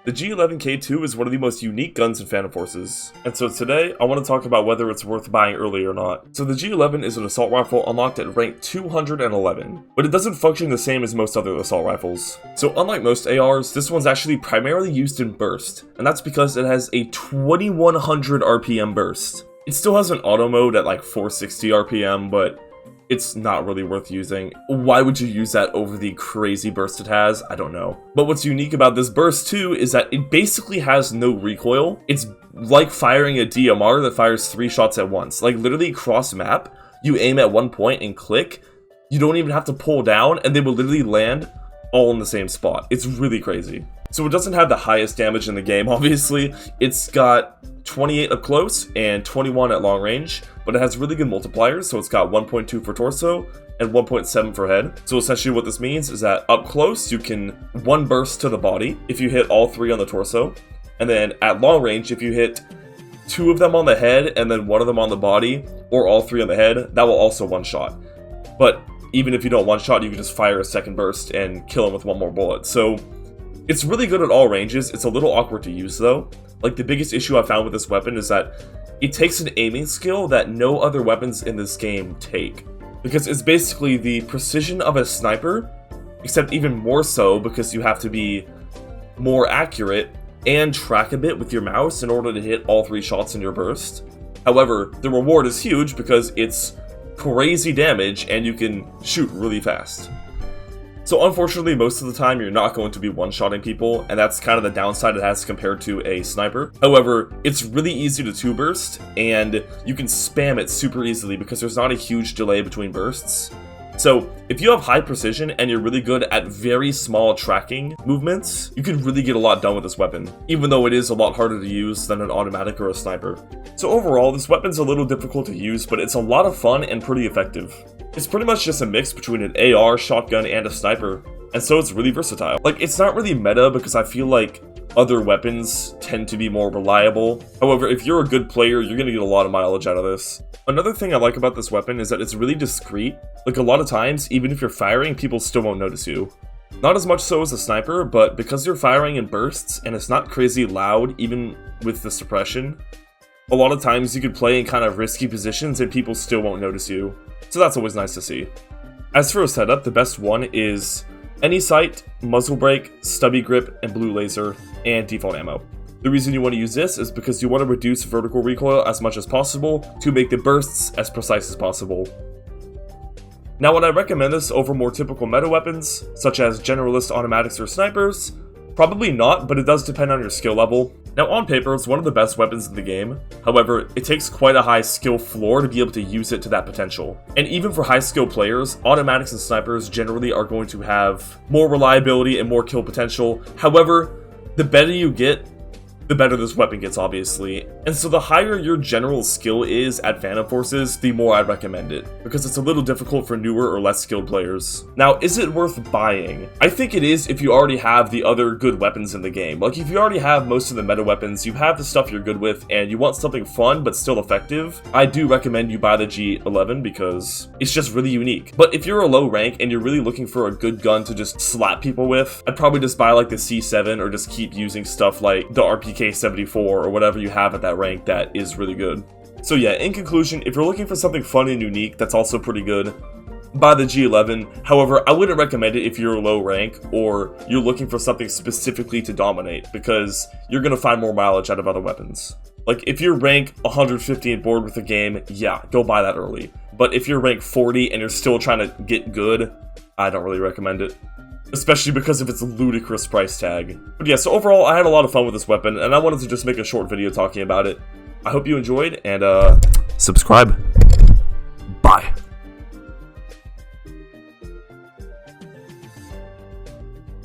The G11K2 is one of the most unique guns in Phantom Forces, and so today I want to talk about whether it's worth buying early or not. So the G11 is an assault rifle unlocked at rank 211, but it doesn't function the same as most other assault rifles. So unlike most ARs, this one's actually primarily used in burst, and that's because it has a 2100 RPM burst. It still has an auto mode at like 460 RPM, but it's not really worth using. Why would you use that over the crazy burst it has? I don't know. But what's unique about this burst too is that it basically has no recoil. It's like firing a DMR that fires 3 shots at once. Like literally cross map, you aim at one point and click. You don't even have to pull down and they will literally land all in the same spot. It's really crazy. So it doesn't have the highest damage in the game, obviously. It's got 28 up close and 21 at long range, but it has really good multipliers, so it's got 1.2 for torso and 1.7 for head. So essentially what this means is that up close, you can 1 burst to the body if you hit all 3 on the torso, and then at long range, if you hit 2 of them on the head and then 1 of them on the body, or all 3 on the head, that will also one-shot. But even if you don't one-shot, you can just fire a second burst and kill him with 1 more bullet. So it's really good at all ranges. It's a little awkward to use though. Like the biggest issue I found with this weapon is that it takes an aiming skill that no other weapons in this game take. Because it's basically the precision of a sniper, except even more so because you have to be more accurate and track a bit with your mouse in order to hit all 3 shots in your burst. However, the reward is huge because it's crazy damage and you can shoot really fast. So unfortunately, most of the time you're not going to be one-shotting people, and that's kind of the downside it has compared to a sniper. However, it's really easy to 2-burst, and you can spam it super easily because there's not a huge delay between bursts. So if you have high precision and you're really good at very small tracking movements, you can really get a lot done with this weapon, even though it is a lot harder to use than an automatic or a sniper. So overall, this weapon's a little difficult to use, but it's a lot of fun and pretty effective. It's pretty much just a mix between an AR, shotgun, and a sniper, and so it's really versatile. Like, it's not really meta because I feel like other weapons tend to be more reliable. However, if you're a good player, you're gonna get a lot of mileage out of this. Another thing I like about this weapon is that it's really discreet. Like, a lot of times, even if you're firing, people still won't notice you. Not as much so as a sniper, but because you're firing in bursts and it's not crazy loud, even with the suppression, a lot of times you could play in kind of risky positions and people still won't notice you. So that's always nice to see. As for a setup, the best one is any sight, muzzle brake, stubby grip, and blue laser, and default ammo. The reason you want to use this is because you want to reduce vertical recoil as much as possible to make the bursts as precise as possible. Now, would I recommend this over more typical meta weapons, such as generalist automatics or snipers? Probably not, but it does depend on your skill level. Now, on paper, it's one of the best weapons in the game. However, it takes quite a high skill floor to be able to use it to that potential. And even for high skill players, automatics and snipers generally are going to have more reliability and more kill potential. However, the better you get, the better this weapon gets, obviously. And so the higher your general skill is at Phantom Forces, the more I'd recommend it, because it's a little difficult for newer or less skilled players. Now, is it worth buying? I think it is if you already have the other good weapons in the game. Like, if you already have most of the meta weapons, you have the stuff you're good with, and you want something fun but still effective, I do recommend you buy the G11 because it's just really unique. But if you're a low rank and you're really looking for a good gun to just slap people with, I'd probably just buy like the C7 or just keep using stuff like the RPK-74 or whatever you have at that rank that is really good. So yeah, in conclusion, if you're looking for something fun and unique that's also pretty good, buy the G11. However, I wouldn't recommend it if you're a low rank or you're looking for something specifically to dominate, because you're going to find more mileage out of other weapons. Like, if you're rank 150 and bored with the game, yeah, go buy that early. But if you're rank 40 and you're still trying to get good, I don't really recommend it. Especially because of its ludicrous price tag. But yeah, so overall, I had a lot of fun with this weapon, and I wanted to just make a short video talking about it. I hope you enjoyed, and subscribe.